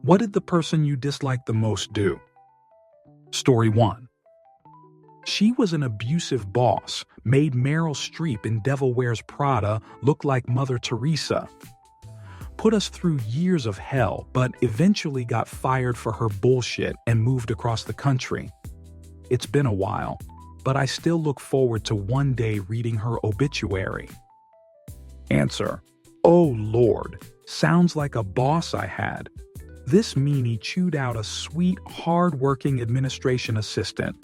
What did the person you dislike the most do? Story 1. She was an abusive boss, made Meryl Streep in Devil Wears Prada look like Mother Teresa. Put us through years of hell, but eventually got fired for her bullshit and moved across the country. It's been a while, but I still look forward to one day reading her obituary. Answer: oh Lord, sounds like a boss I had. This meanie chewed out a sweet, hard-working administration assistant,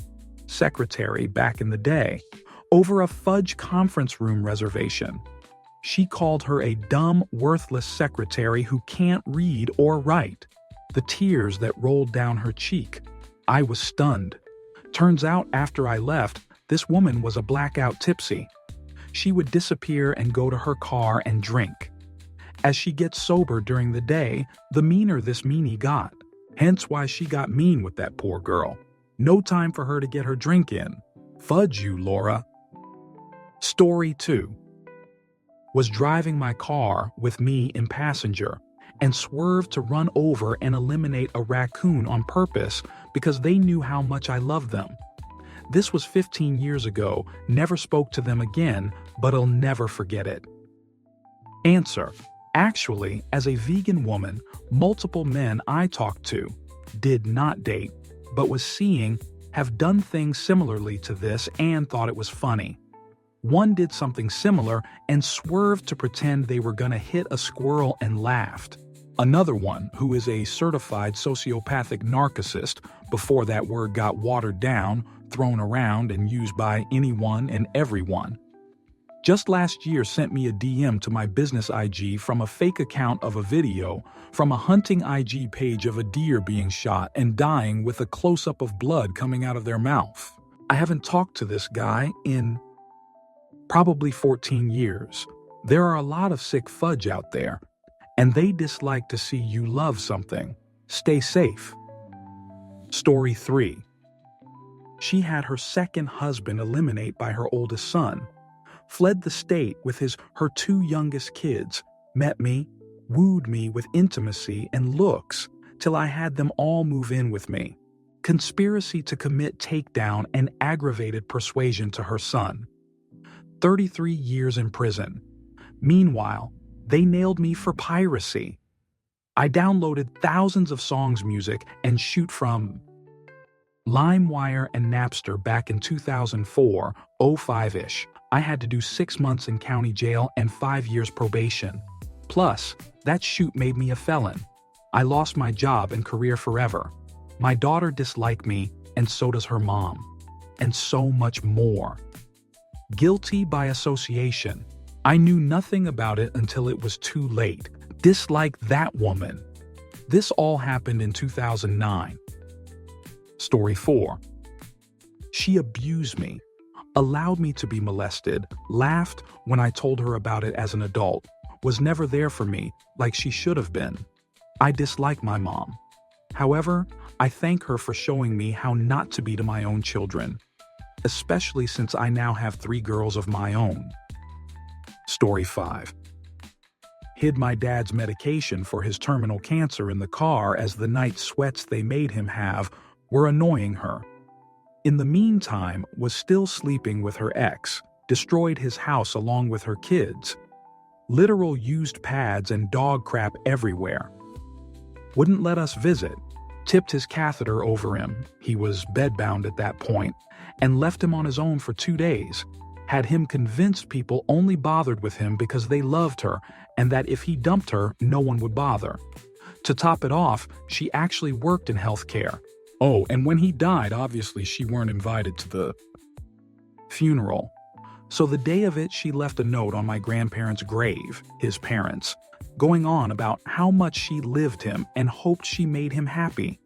secretary back in the day, over a fudge conference room reservation. She called her a dumb, worthless secretary who can't read or write. The tears that rolled down her cheek. I was stunned. Turns out after I left, this woman was a blackout tipsy. She would disappear and go to her car and drink. As she gets sober during the day, the meaner this meanie got. Hence why she got mean with that poor girl. No time for her to get her drink in. Fudge you, Laura. Story 2. Was driving my car with me in passenger and swerved to run over and eliminate a raccoon on purpose because they knew how much I loved them. This was 15 years ago, never spoke to them again, but I'll never forget it. Answer: actually, as a vegan woman, multiple men I talked to, did not date, but was seeing, have done things similarly to this and thought it was funny. One did something similar and swerved to pretend they were gonna hit a squirrel and laughed. Another one, who is a certified sociopathic narcissist, before that word got watered down, thrown around, and used by anyone and everyone, just last year sent me a DM to my business IG from a fake account of a video from a hunting IG page of a deer being shot and dying with a close-up of blood coming out of their mouth. I haven't talked to this guy in probably 14 years. There are a lot of sick fudge out there, and they dislike to see you love something. Stay safe. Story 3. She had her second husband eliminated by her oldest son, fled the state with her two youngest kids, met me, wooed me with intimacy and looks till I had them all move in with me. Conspiracy to commit takedown and aggravated persuasion to her son. 33 years in prison. Meanwhile, they nailed me for piracy. I downloaded thousands of songs music and shoot from LimeWire and Napster back in 2004, 05-ish. I had to do 6 months in county jail and 5 years probation. Plus, that shoot made me a felon. I lost my job and career forever. My daughter disliked me, and so does her mom. And so much more. Guilty by association. I knew nothing about it until it was too late. Dislike that woman. This all happened in 2009. Story 4. She abused me, allowed me to be molested, laughed when I told her about it as an adult, was never there for me like she should have been. I dislike my mom. However, I thank her for showing me how not to be to my own children, especially since I now have 3 girls of my own. Story 5. Hid my dad's medication for his terminal cancer in the car as the night sweats they made him have were annoying her. In the meantime, was still sleeping with her ex, destroyed his house along with her kids. Literal used pads and dog crap everywhere. Wouldn't let us visit, tipped his catheter over him, he was bedbound at that point, and left him on his own for 2 days. Had him convinced people only bothered with him because they loved her and that if he dumped her, no one would bother. To top it off, she actually worked in healthcare. Oh, and when he died, obviously she weren't invited to the funeral. So the day of it, she left a note on my grandparents' grave, his parents, going on about how much she lived him and hoped she made him happy.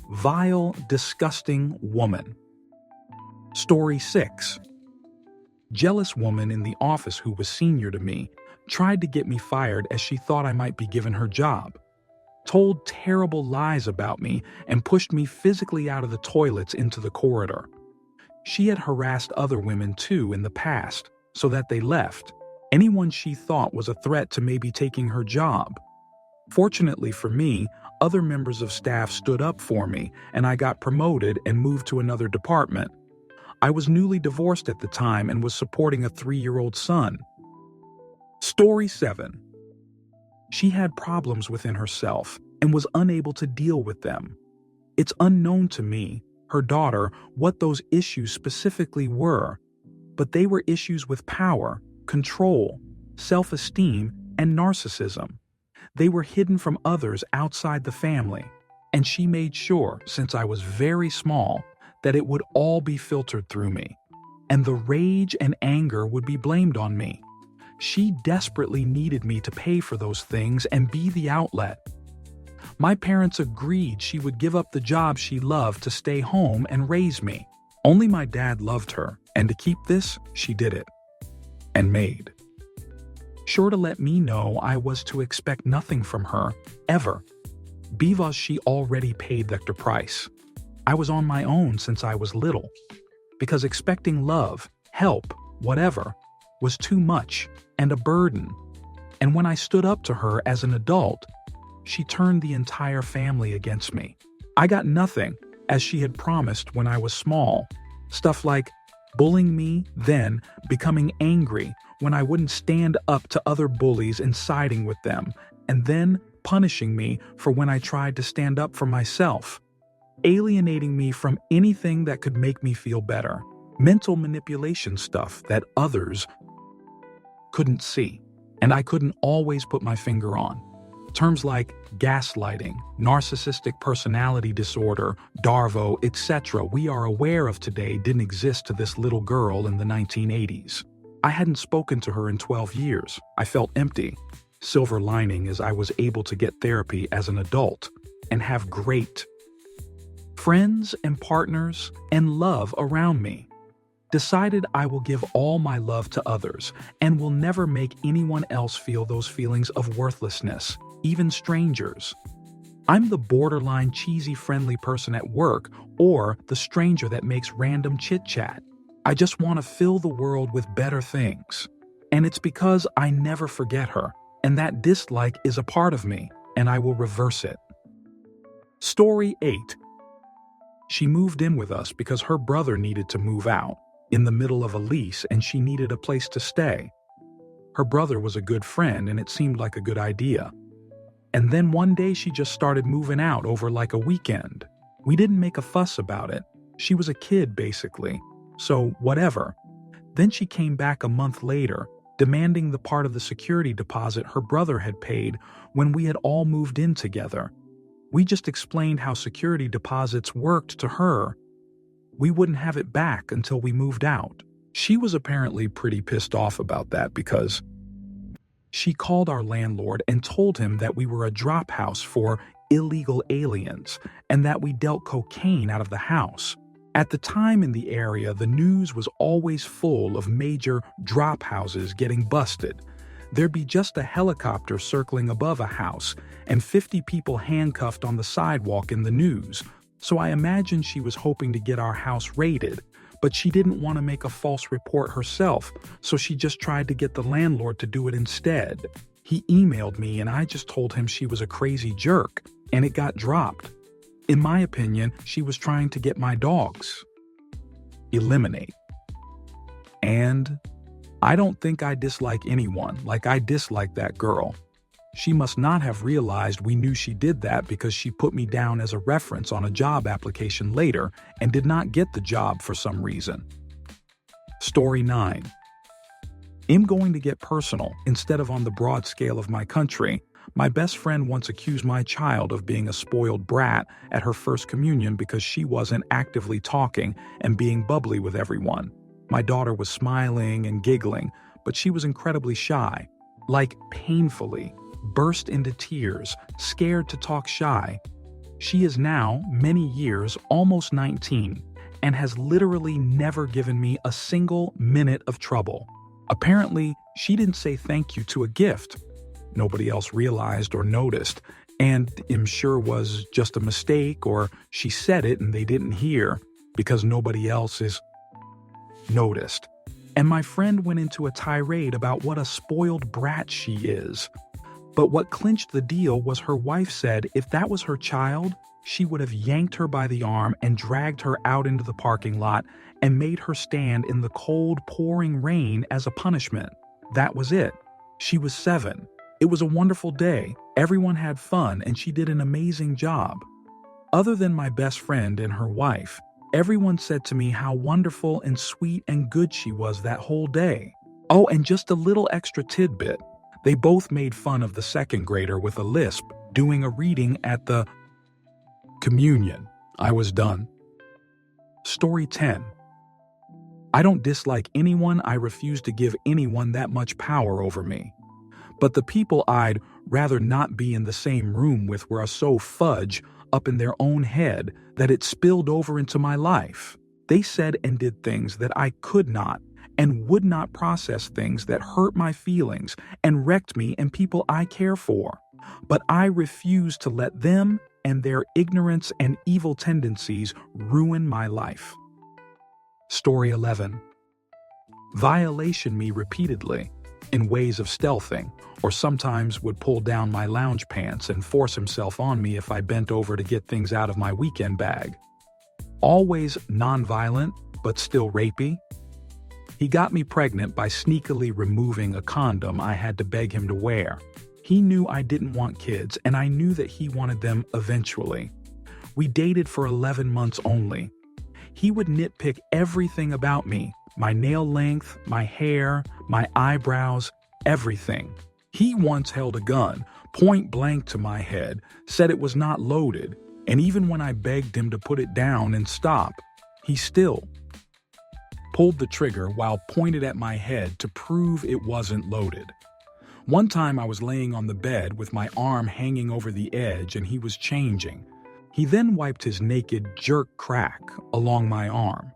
Vile, disgusting woman. Story 6. Jealous woman in the office who was senior to me tried to get me fired as she thought I might be given her job. Told terrible lies about me and pushed me physically out of the toilets into the corridor. She had harassed other women too in the past, so that they left. Anyone she thought was a threat to maybe taking her job. Fortunately for me, other members of staff stood up for me, and I got promoted and moved to another department. I was newly divorced at the time and was supporting a 3-year-old son. Story 7. She had problems within herself and was unable to deal with them. It's unknown to me, her daughter, what those issues specifically were, but they were issues with power, control, self-esteem, and narcissism. They were hidden from others outside the family, and she made sure, since I was very small, that it would all be filtered through me, and the rage and anger would be blamed on me. She desperately needed me to pay for those things and be the outlet. My parents agreed she would give up the job she loved to stay home and raise me. Only my dad loved her, and to keep this, she did it. And made sure to let me know I was to expect nothing from her, ever, because she already paid the price. I was on my own since I was little, because expecting love, help, whatever, was too much and a burden. And when I stood up to her as an adult, she turned the entire family against me. I got nothing, as she had promised when I was small. Stuff like bullying me, then becoming angry when I wouldn't stand up to other bullies and siding with them, and then punishing me for when I tried to stand up for myself, alienating me from anything that could make me feel better, mental manipulation stuff that others couldn't see, and I couldn't always put my finger on. Terms like gaslighting, narcissistic personality disorder, DARVO, etc. we are aware of today didn't exist to this little girl in the 1980s. I hadn't spoken to her in 12 years. I felt empty. Silver lining is I was able to get therapy as an adult and have great friends and partners and love around me. Decided I will give all my love to others and will never make anyone else feel those feelings of worthlessness, even strangers. I'm the borderline cheesy friendly person at work or the stranger that makes random chit-chat. I just want to fill the world with better things. And it's because I never forget her, and that dislike is a part of me, and I will reverse it. Story 8. She moved in with us because her brother needed to move out in the middle of a lease and she needed a place to stay. Her brother was a good friend and it seemed like a good idea. And then one day she just started moving out over like a weekend. We didn't make a fuss about it. She was a kid basically, so whatever. Then she came back a month later, demanding the part of the security deposit her brother had paid when we had all moved in together. We just explained how security deposits worked to her. We wouldn't have it back until we moved out. She was apparently pretty pissed off about that because she called our landlord and told him that we were a drop house for illegal aliens and that we dealt cocaine out of the house. At the time in the area, the news was always full of major drop houses getting busted. There'd be just a helicopter circling above a house and 50 people handcuffed on the sidewalk in the news. So I imagine she was hoping to get our house raided, but she didn't want to make a false report herself, so she just tried to get the landlord to do it instead. He emailed me and I just told him she was a crazy jerk, and it got dropped. In my opinion, she was trying to get my dogs. Eliminate. And I don't think I dislike anyone like I dislike that girl. She must not have realized we knew she did that because she put me down as a reference on a job application later and did not get the job for some reason. Story 9. I'm going to get personal instead of on the broad scale of my country. My best friend once accused my child of being a spoiled brat at her first communion because she wasn't actively talking and being bubbly with everyone. My daughter was smiling and giggling, but she was incredibly shy, like painfully, burst into tears, scared to talk shy. She is now, many years, almost 19, and has literally never given me a single minute of trouble. Apparently, she didn't say thank you to a gift. Nobody else realized or noticed, and I'm sure was just a mistake, or she said it and they didn't hear because nobody else is noticed. And my friend went into a tirade about what a spoiled brat she is. But what clinched the deal was her wife said if that was her child, she would have yanked her by the arm and dragged her out into the parking lot and made her stand in the cold, pouring rain as a punishment. That was it. She was 7. It was a wonderful day. Everyone had fun and she did an amazing job. Other than my best friend and her wife, everyone said to me how wonderful and sweet and good she was that whole day. Oh, and just a little extra tidbit. They both made fun of the second grader with a lisp doing a reading at the communion. I was done. Story 10. I don't dislike anyone. I refuse to give anyone that much power over me. But the people I'd rather not be in the same room with were so fudge up in their own head that it spilled over into my life. They said and did things that I could not and would not process, things that hurt my feelings and wrecked me and people I care for. But I refuse to let them and their ignorance and evil tendencies ruin my life. Story 11. Violation me repeatedly in ways of stealthing, or sometimes would pull down my lounge pants and force himself on me if I bent over to get things out of my weekend bag. Always nonviolent, but still rapey. He got me pregnant by sneakily removing a condom I had to beg him to wear. He knew I didn't want kids, and I knew that he wanted them eventually. We dated for 11 months only. He would nitpick everything about me, my nail length, my hair, my eyebrows, everything. He once held a gun, point blank to my head, said it was not loaded, and even when I begged him to put it down and stop, he still pulled the trigger while pointed at my head to prove it wasn't loaded. One time I was laying on the bed with my arm hanging over the edge and he was changing. He then wiped his naked jerk crack along my arm,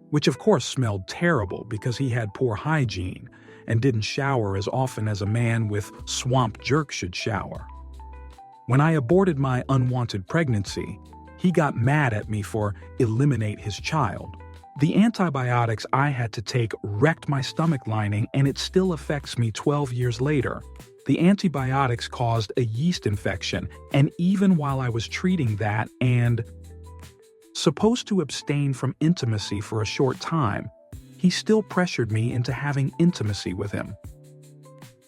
which of course smelled terrible because he had poor hygiene and didn't shower as often as a man with swamp jerk should shower. When I aborted my unwanted pregnancy, he got mad at me for eliminate his child. The antibiotics I had to take wrecked my stomach lining and it still affects me 12 years later. The antibiotics caused a yeast infection, and even while I was treating that and supposed to abstain from intimacy for a short time, he still pressured me into having intimacy with him.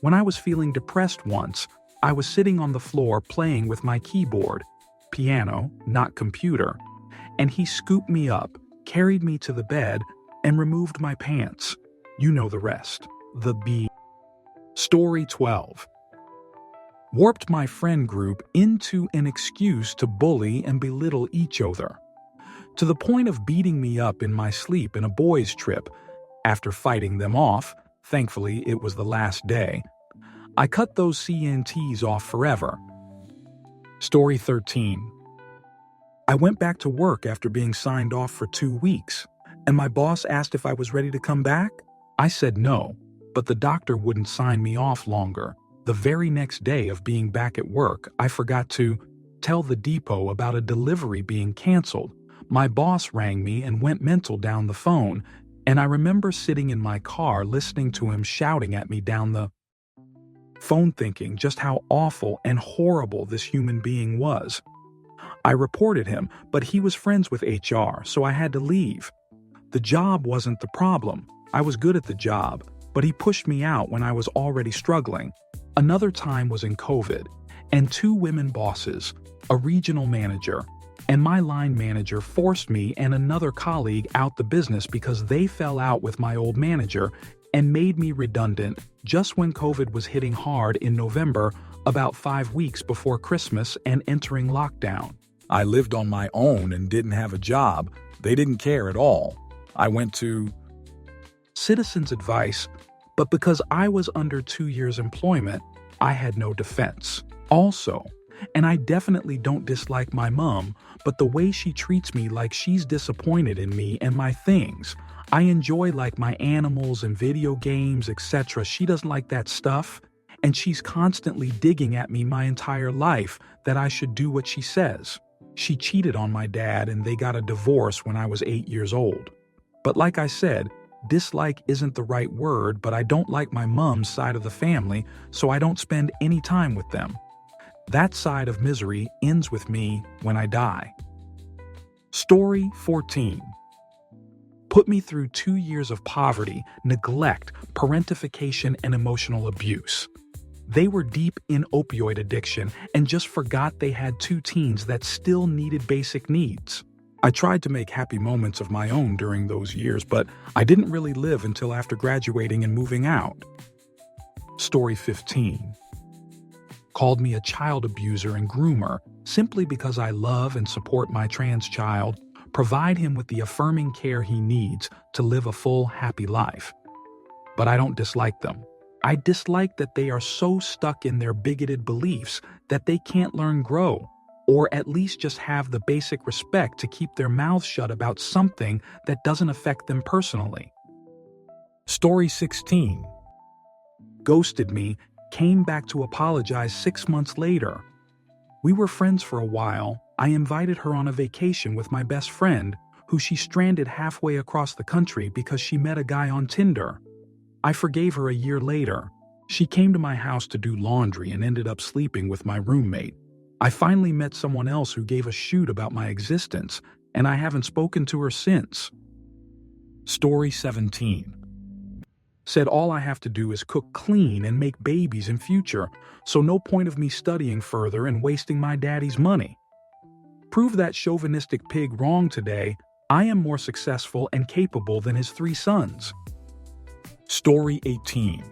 When I was feeling depressed once, I was sitting on the floor playing with my keyboard, piano, not computer, and he scooped me up, carried me to the bed, and removed my pants. You know the rest. The B. Story 12. Warped my friend group into an excuse to bully and belittle each other, to the point of beating me up in my sleep in a boys' trip. After fighting them off, thankfully it was the last day, I cut those CNTs off forever. Story 13. I went back to work after being signed off for 2 weeks, and my boss asked if I was ready to come back. I said no, but the doctor wouldn't sign me off longer. The very next day of being back at work, I forgot to tell the depot about a delivery being canceled. My boss rang me and went mental down the phone, and I remember sitting in my car listening to him shouting at me down the phone, thinking just how awful and horrible this human being was. I reported him, but he was friends with HR, so I had to leave. The job wasn't the problem. I was good at the job, but he pushed me out when I was already struggling. Another time was in COVID, and 2 women bosses, a regional manager, and my line manager forced me and another colleague out the business because they fell out with my old manager and made me redundant just when COVID was hitting hard in November, about 5 weeks before Christmas and entering lockdown. I lived on my own and didn't have a job. They didn't care at all. I went to citizens' advice, but because I was under 2 years' employment, I had no defense. Also, and I definitely don't dislike my mom, but the way she treats me like she's disappointed in me and my things. I enjoy like my animals and video games, etc. She doesn't like that stuff, and she's constantly digging at me my entire life that I should do what she says. She cheated on my dad and they got a divorce when I was 8 years old. But like I said, dislike isn't the right word, but I don't like my mom's side of the family, so I don't spend any time with them. That side of misery ends with me when I die. Story 14. Put me through 2 years of poverty, neglect, parentification, and emotional abuse. They were deep in opioid addiction and just forgot they had 2 teens that still needed basic needs. I tried to make happy moments of my own during those years, but I didn't really live until after graduating and moving out. Story 15. Called me a child abuser and groomer simply because I love and support my trans child, provide him with the affirming care he needs to live a full, happy life. But I don't dislike them. I dislike that they are so stuck in their bigoted beliefs that they can't learn grow, or at least just have the basic respect to keep their mouths shut about something that doesn't affect them personally. Story 16. Ghosted me, came back to apologize 6 months later. We were friends for a while. I invited her on a vacation with my best friend, who she stranded halfway across the country because she met a guy on Tinder. I forgave her a year later. She came to my house to do laundry and ended up sleeping with my roommate. I finally met someone else who gave a shoot about my existence, and I haven't spoken to her since. Story 17. Said all I have to do is cook clean and make babies in future, so no point of me studying further and wasting my daddy's money. Prove that chauvinistic pig wrong today. I am more successful and capable than his 3 sons. Story 18.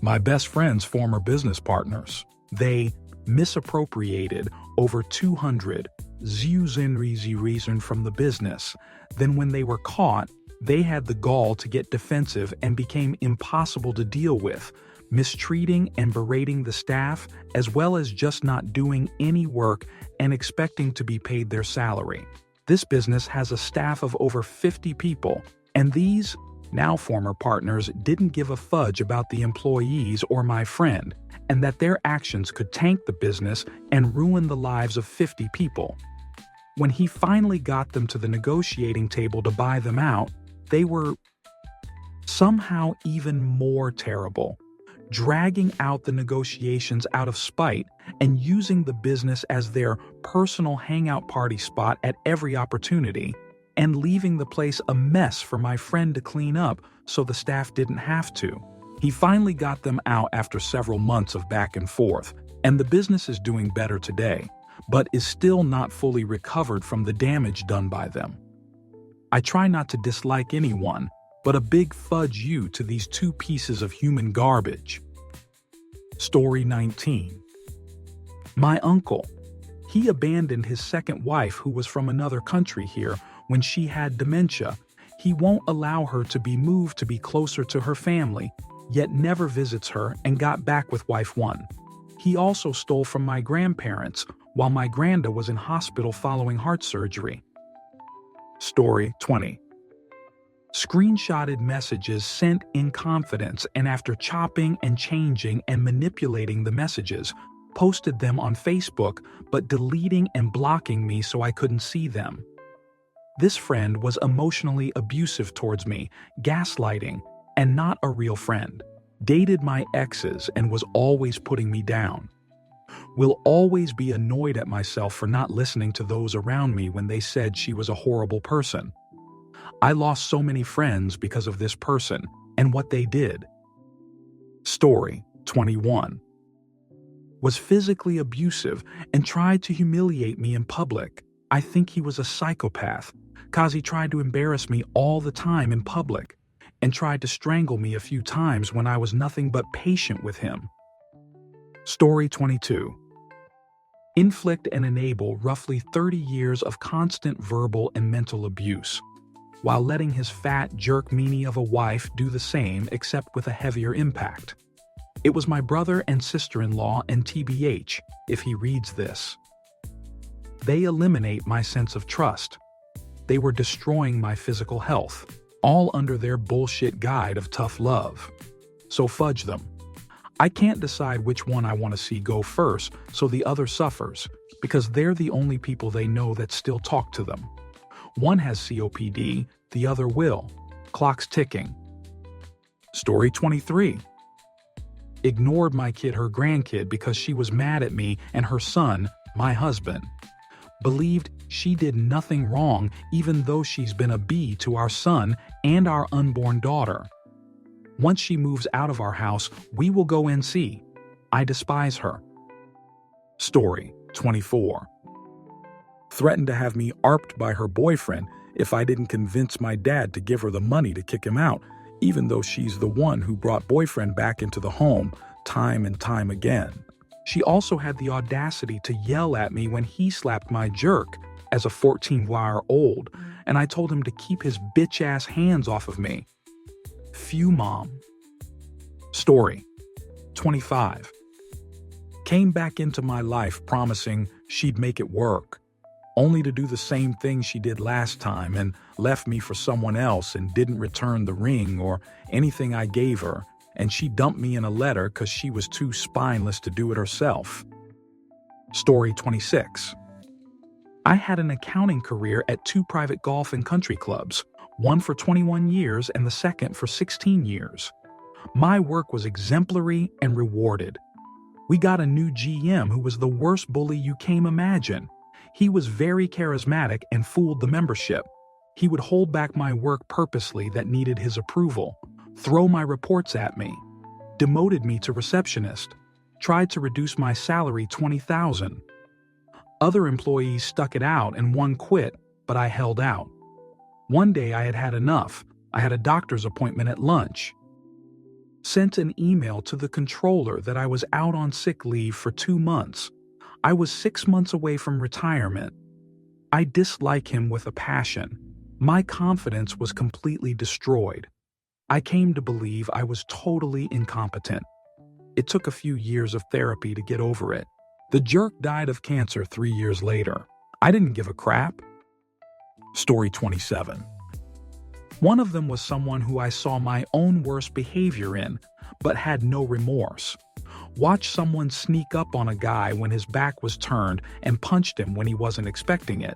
My best friend's former business partners. They misappropriated over 200,000 reason from the business. Then when they were caught, they had the gall to get defensive and became impossible to deal with, mistreating and berating the staff, as well as just not doing any work and expecting to be paid their salary. This business has a staff of over 50 people, and these, now former partners, didn't give a fudge about the employees or my friend, and that their actions could tank the business and ruin the lives of 50 people. When he finally got them to the negotiating table to buy them out, they were somehow even more terrible, dragging out the negotiations out of spite and using the business as their personal hangout party spot at every opportunity, and leaving the place a mess for my friend to clean up so the staff didn't have to. He finally got them out after several months of back and forth, and the business is doing better today, but is still not fully recovered from the damage done by them. I try not to dislike anyone, but a big fudge you to these 2 pieces of human garbage. Story 19. My uncle. He abandoned his second wife, who was from another country here, when she had dementia. He won't allow her to be moved to be closer to her family, yet never visits her, and got back with wife 1. He also stole from my grandparents while my granda was in hospital following heart surgery. Story 20. Screenshotted messages sent in confidence, and after chopping and changing and manipulating the messages, posted them on Facebook, but deleting and blocking me so I couldn't see them. This friend was emotionally abusive towards me, gaslighting, and not a real friend. Dated my exes and was always putting me down. Will always be annoyed at myself for not listening to those around me when they said she was a horrible person. I lost so many friends because of this person and what they did. Story 21. Was physically abusive and tried to humiliate me in public. I think he was a psychopath, cause he tried to embarrass me all the time in public and tried to strangle me a few times when I was nothing but patient with him. Story 22. Inflict and enable roughly 30 years of constant verbal and mental abuse, while letting his fat jerk meanie of a wife do the same, except with a heavier impact. It was my brother and sister-in-law, and TBH, if he reads this. They eliminate my sense of trust. They were destroying my physical health, all under their bullshit guide of tough love. So fudge them. I can't decide which one I want to see go first, so the other suffers, because they're the only people they know that still talk to them. One has COPD, the other will. Clock's ticking. Story 23. Ignored my kid, her grandkid, because she was mad at me and her son, my husband. Believed she did nothing wrong even though she's been a bee to our son and our unborn daughter. Once she moves out of our house, we will go and see. I despise her. Story 24. Threatened to have me arped by her boyfriend if I didn't convince my dad to give her the money to kick him out, even though she's the one who brought boyfriend back into the home time and time again. She also had the audacity to yell at me when he slapped my jerk as a 14-year-old, and I told him to keep his bitch-ass hands off of me. Phew, Mom. Story 25. Came back into my life promising she'd make it work, only to do the same thing she did last time and left me for someone else and didn't return the ring or anything I gave her, and she dumped me in a letter because she was too spineless to do it herself. Story 26. I had an accounting career at 2 private golf and country clubs, one for 21 years and the second for 16 years. My work was exemplary and rewarded. We got a new GM who was the worst bully you can imagine. He was very charismatic and fooled the membership. He would hold back my work purposely that needed his approval, throw my reports at me, demoted me to receptionist, tried to reduce my salary $20,000. Other employees stuck it out and one quit, but I held out. One day I had had enough. I had a doctor's appointment at lunch. Sent an email to the controller that I was out on sick leave for 2 months. I was 6 months away from retirement. I dislike him with a passion. My confidence was completely destroyed. I came to believe I was totally incompetent. It took a few years of therapy to get over it. The jerk died of cancer 3 years later. I didn't give a crap. Story 27. One of them was someone who I saw my own worst behavior in, but had no remorse. Watched someone sneak up on a guy when his back was turned and punched him when he wasn't expecting it.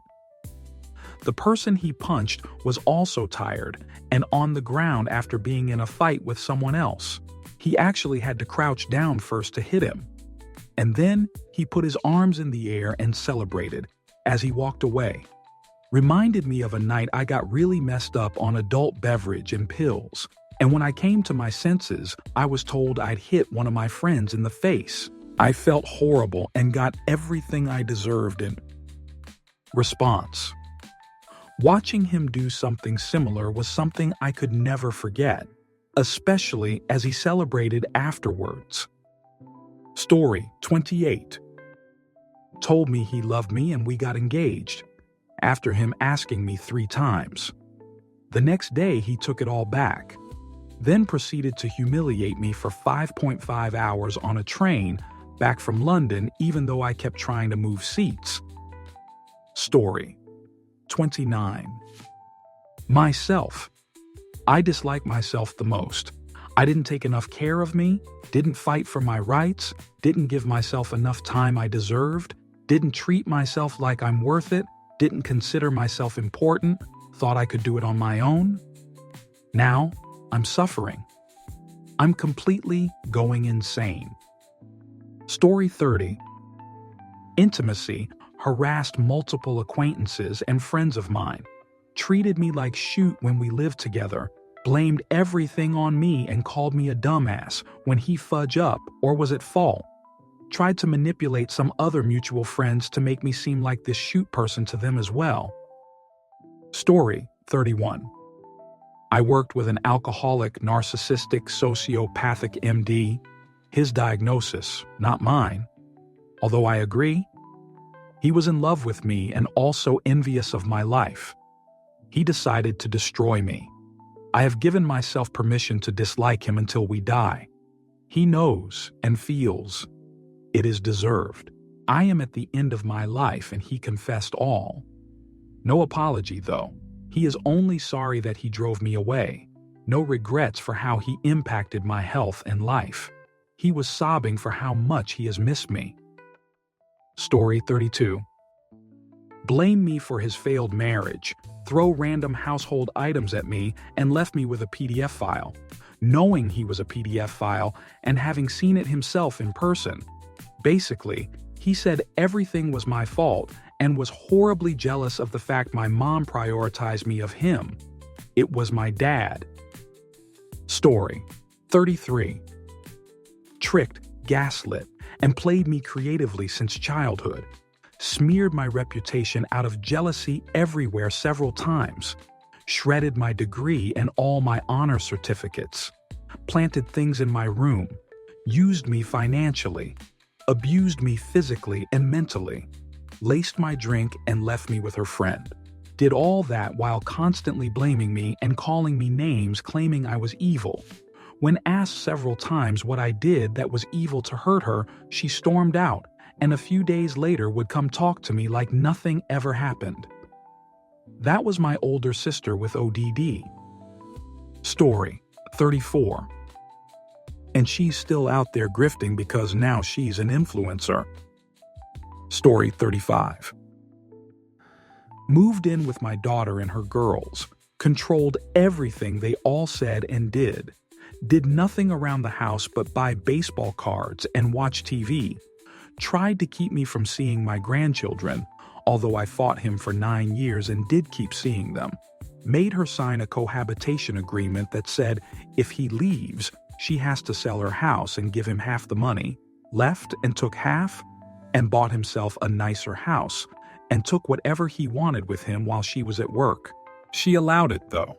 The person he punched was also tired and on the ground after being in a fight with someone else. He actually had to crouch down first to hit him. And then he put his arms in the air and celebrated as he walked away. Reminded me of a night I got really messed up on adult beverage and pills, and when I came to my senses, I was told I'd hit one of my friends in the face. I felt horrible and got everything I deserved in response. Watching him do something similar was something I could never forget, especially as he celebrated afterwards. Story 28. Told me he loved me and we got engaged, after him asking me 3 times. The next day he took it all back, then proceeded to humiliate me for 5.5 hours on a train back from London even though I kept trying to move seats. Story 29. Myself. I dislike myself the most. I didn't take enough care of me, didn't fight for my rights, didn't give myself enough time I deserved, didn't treat myself like I'm worth it, didn't consider myself important, thought I could do it on my own. Now, I'm suffering. I'm completely going insane. Story 30. Intimacy harassed multiple acquaintances and friends of mine, treated me like shoot when we lived together, blamed everything on me and called me a dumbass when he fudged up or was at fault. Tried to manipulate some other mutual friends to make me seem like this shoot person to them as well. Story 31. I worked with an alcoholic, narcissistic, sociopathic MD. His diagnosis, not mine. Although I agree, he was in love with me and also envious of my life. He decided to destroy me. I have given myself permission to dislike him until we die. He knows and feels it is deserved. I am at the end of my life and he confessed all. No apology though. He is only sorry that he drove me away. No regrets for how he impacted my health and life. He was sobbing for how much he has missed me. Story 32. Blame me for his failed marriage. throw random household items at me, and left me with a PDF file, knowing he was a PDF file and having seen it himself in person. Basically, he said everything was my fault and was horribly jealous of the fact my mom prioritized me of him. It was my dad. Story 33. Tricked, gaslit, and played me creatively since childhood. Smeared my reputation out of jealousy everywhere several times. Shredded my degree and all my honor certificates. Planted things in my room. Used me financially. Abused me physically and mentally. Laced my drink and left me with her friend. Did all that while constantly blaming me and calling me names, claiming I was evil. When asked several times what I did that was evil to hurt her, she stormed out, and a few days later would come talk to me like nothing ever happened. That was my older sister with ODD. Story 34. And she's still out there grifting because now she's an influencer. Story 35. Moved in with my daughter and her girls. Controlled everything they all said and did. Did nothing around the house but buy baseball cards and watch TV. Tried to keep me from seeing my grandchildren, although I fought him for 9 years and did keep seeing them. Made her sign a cohabitation agreement that said if he leaves, she has to sell her house and give him half the money. Left and took half, and bought himself a nicer house, and took whatever he wanted with him while she was at work. She allowed it, though.